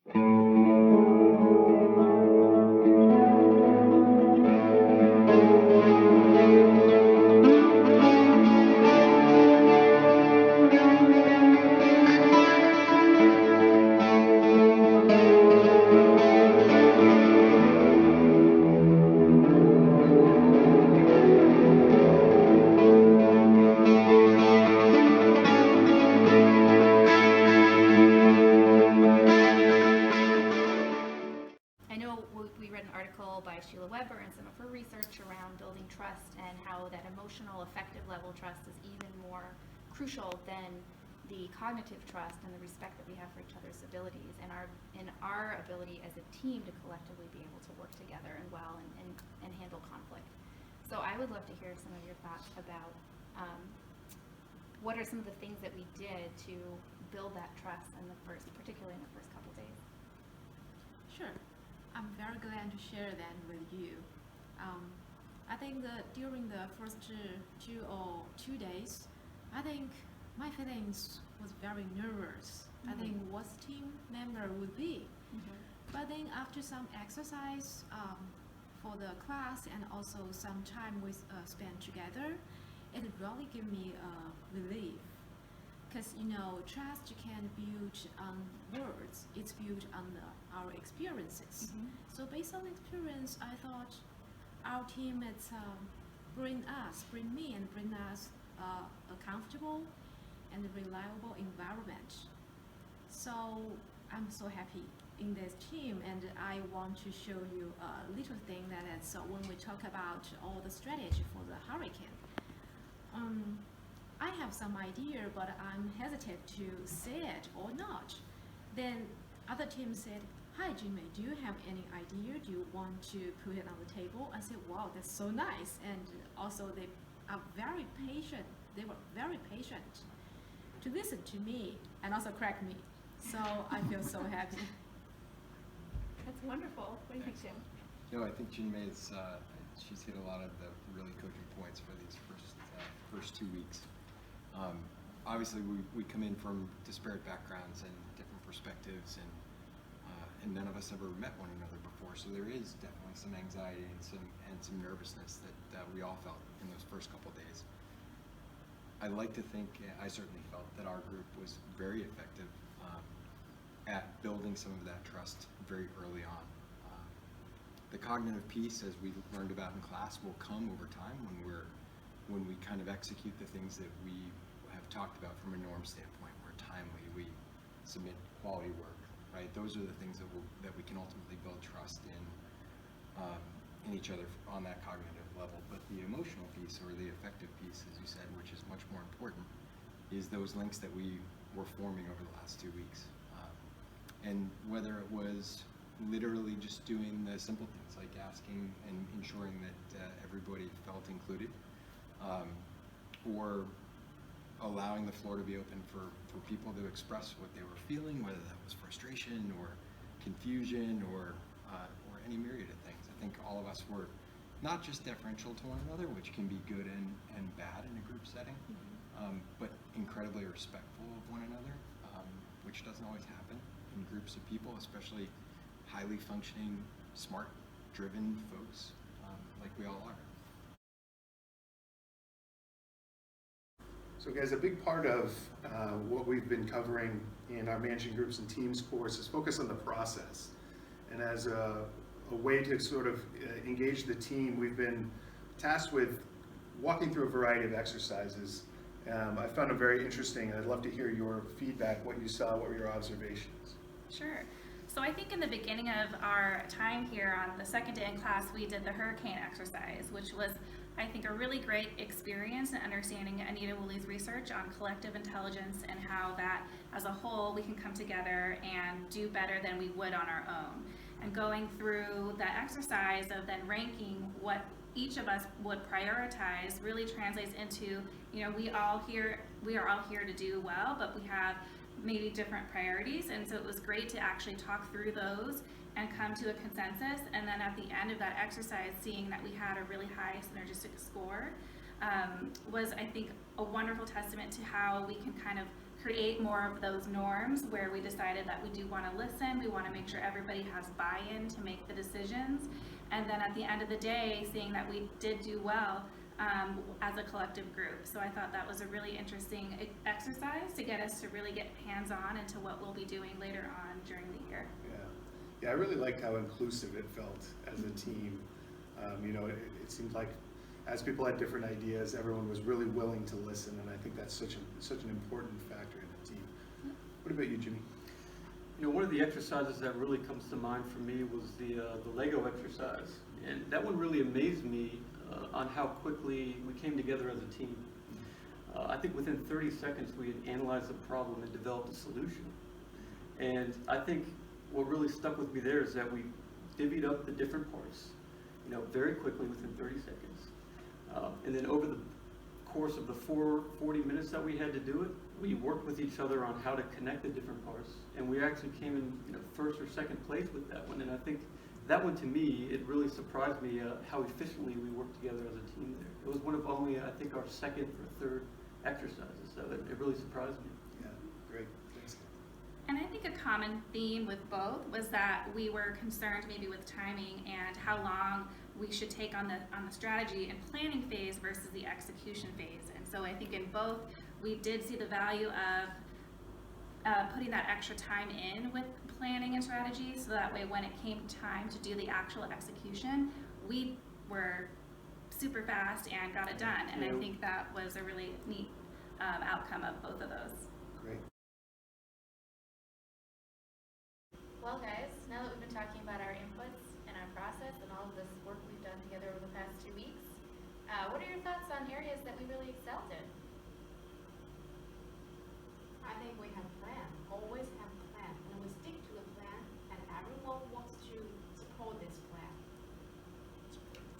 I know we read an article by Sheila Weber and some of her research around building trust and how that emotional effective level trust is even more crucial than the cognitive trust and the respect that we have for each other's abilities and our ability as a team to collectively be able to work together and well and handle conflict. So I would love to hear some of your thoughts about what are some of the things that we did to build that trust particularly in the first couple days. Sure. I'm very glad to share that with you. I think that during the first 2 days, I think my feelings was very nervous. Mm-hmm. I think what team member would be. Mm-hmm. But then after some exercise for the class and also some time we spent together, it really gave me relief. Because trust can build on words. It's built on our experiences. Mm-hmm. So based on experience, I thought our teammates bring me a comfortable and reliable environment. So I'm so happy in this team, and I want to show you a little thing that is when we talk about all the strategy for the hurricane. I have some idea, but I'm hesitant to say it or not. Then other team said, "Hi Jimmy, do you have any idea? Do you want to put it on the table?" I said, "Wow, that's so nice." And also they are very patient. They were very patient to listen to me and also correct me. So I feel so happy. That's wonderful. What do you think, Jim? I think Jinmei is she's hit a lot of the really cogent points for these first 2 weeks. Obviously, we come in from disparate backgrounds and different perspectives, and none of us ever met one another before. So there is definitely some anxiety and some nervousness that we all felt in those first couple of days. I like to think, I certainly felt that our group was very effective at building some of that trust very early on. The cognitive piece, as we learned about in class, will come over time when we kind of execute the things that we have talked about from a norm standpoint. We're timely, we submit quality work, right? Those are the things that we can ultimately build trust in each other on that cognitive level. But the emotional piece, or the affective piece, as you said, which is much more important, is those links that we were forming over the last 2 weeks. And whether it was literally just doing the simple things like asking and ensuring that everybody felt included, or allowing the floor to be open for people to express what they were feeling, whether that was frustration or confusion or any myriad of things. I think all of us were not just deferential to one another, which can be good and bad in a group setting, but incredibly respectful of one another, which doesn't always happen in groups of people, especially highly functioning, smart, driven folks like we all are. So guys, a big part of what we've been covering in our Managing Groups and Teams course is focus on the process. And as a way to sort of engage the team, we've been tasked with walking through a variety of exercises. I found them very interesting, and I'd love to hear your feedback, what you saw, what were your observations? Sure. So I think in the beginning of our time here on the second day in class, we did the hurricane exercise, which was, I think, a really great experience in understanding Anita Woolley's research on collective intelligence and how that, as a whole, we can come together and do better than we would on our own. And going through that exercise of then ranking what each of us would prioritize really translates into, we are all here to do well, but we have maybe different priorities. And so it was great to actually talk through those and come to a consensus. And then at the end of that exercise, seeing that we had a really high synergistic score was, I think, a wonderful testament to how we can kind of create more of those norms where we decided that we do want to listen, we want to make sure everybody has buy-in to make the decisions, and then at the end of the day, seeing that we did do well as a collective group. So I thought that was a really interesting exercise to get us to really get hands-on into what we'll be doing later on during the year. Yeah, I really liked how inclusive it felt as a team. It seemed like as people had different ideas, everyone was really willing to listen, and I think that's such an important factor in a team. What about you, Jimmy? One of the exercises that really comes to mind for me was the Lego exercise, and that one really amazed me on how quickly we came together as a team. I think within 30 seconds we had analyzed the problem and developed a solution. And I think what really stuck with me there is that we divvied up the different parts, very quickly within 30 seconds. And then over the course of the 40 minutes that we had to do it, we worked with each other on how to connect the different parts. And we actually came in first or second place with that one. And I think that one, to me, it really surprised me how efficiently we worked together as a team there. It was one of only, I think, our second or third exercises, so it really surprised me. Yeah, great. Thanks. And I think a common theme with both was that we were concerned maybe with timing and how long we should take on the strategy and planning phase versus the execution phase. And so I think in both, we did see the value of putting that extra time in with planning and strategy, so that way when it came time to do the actual execution, we were super fast and got it done. And I think that was a really neat outcome of both of those. Great. Well guys, now that we've been talking about our inputs and our process and all of this work we've done together over the past 2 weeks, what are your thoughts on areas that we really excelled in? I think we have a plan, always have a plan, and we stick to the plan, and everyone wants to support this plan.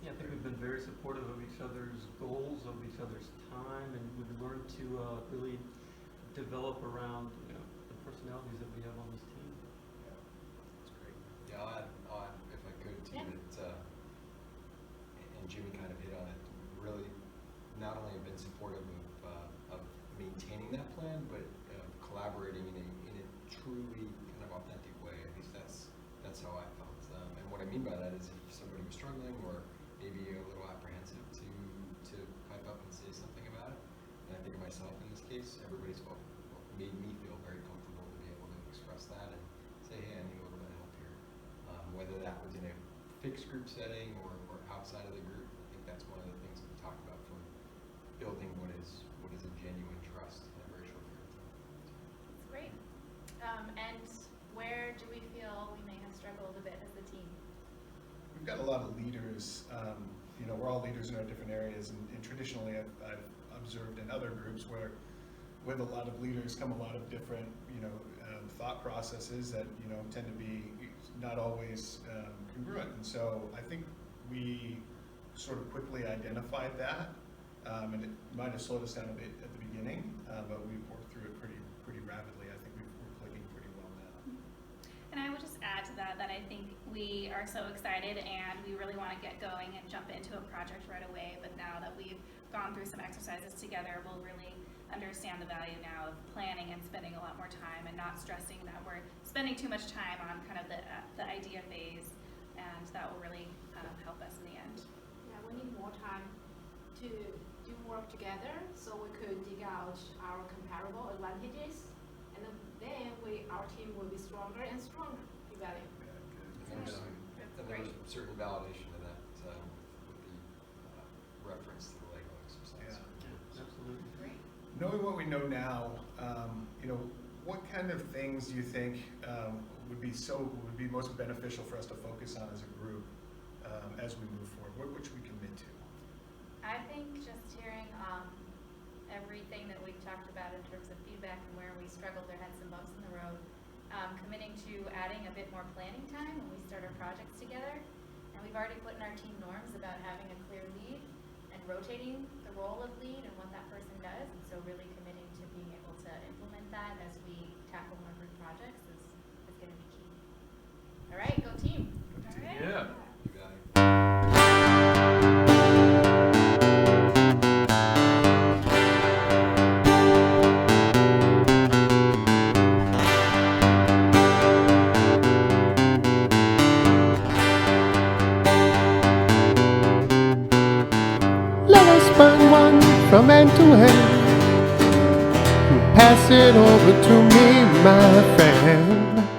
Yeah, I think we've been very supportive of each other's goals, of each other's time, and we've learned to really develop around the personalities that we have on this team. That's great. Yeah, I'll add if I could too, that, and Jimmy kind of hit on it, really not only have been supportive of maintaining that plan, but collaborating in a truly kind of authentic way. At least that's how I felt. And what I mean by that is if somebody was struggling or maybe a little apprehensive to pipe up and say something about it, and I think of myself in this case, everybody's made me feel very comfortable to be able to express that and say, hey, I need a little bit of help here. Whether that was in a fixed group setting or outside of the group, I think that's one of the things that we talked about from building what is a genuine trust in a very short period of time. That's great. And where do we feel we may have struggled a bit as a team? We've got a lot of leaders. We're all leaders in our different areas, and traditionally I've observed in other groups where with a lot of leaders come a lot of different thought processes that tend to be not always congruent. And so I think we sort of quickly identified that, and it might have slowed us down a bit at the beginning, but we've worked through it pretty rapidly. I think we're clicking pretty well now. And I would just add to that I think we are so excited and we really want to get going and jump into a project right away. But now that we've gone through some exercises together, we'll really understand the value now of planning and spending a lot more time and not stressing that we're spending too much time on kind of the idea phase, and that will really help us in the end. Yeah, we need more time to do work together so we could dig out our comparable advantages, and then our team will be stronger and stronger. You got it. And there was certain validation of that with the reference to the Lego exercise. Yeah. Absolutely. Great. Knowing what we know now, what kind of things do you think would be most beneficial for us to focus on as a group as we move forward? What should we commit to? I think just hearing everything that we talked about in terms of feedback and where we struggled or had some bumps in the road, committing to adding a bit more planning time when we start our projects together. And we've already put in our team norms about having a clear lead and rotating the role of lead and what that person does. And so really committing to being able to implement that as we tackle more group projects is going to be key. All right, go team. All right. Yeah. You got it. burn one from end to end. Pass it over to me, my friend.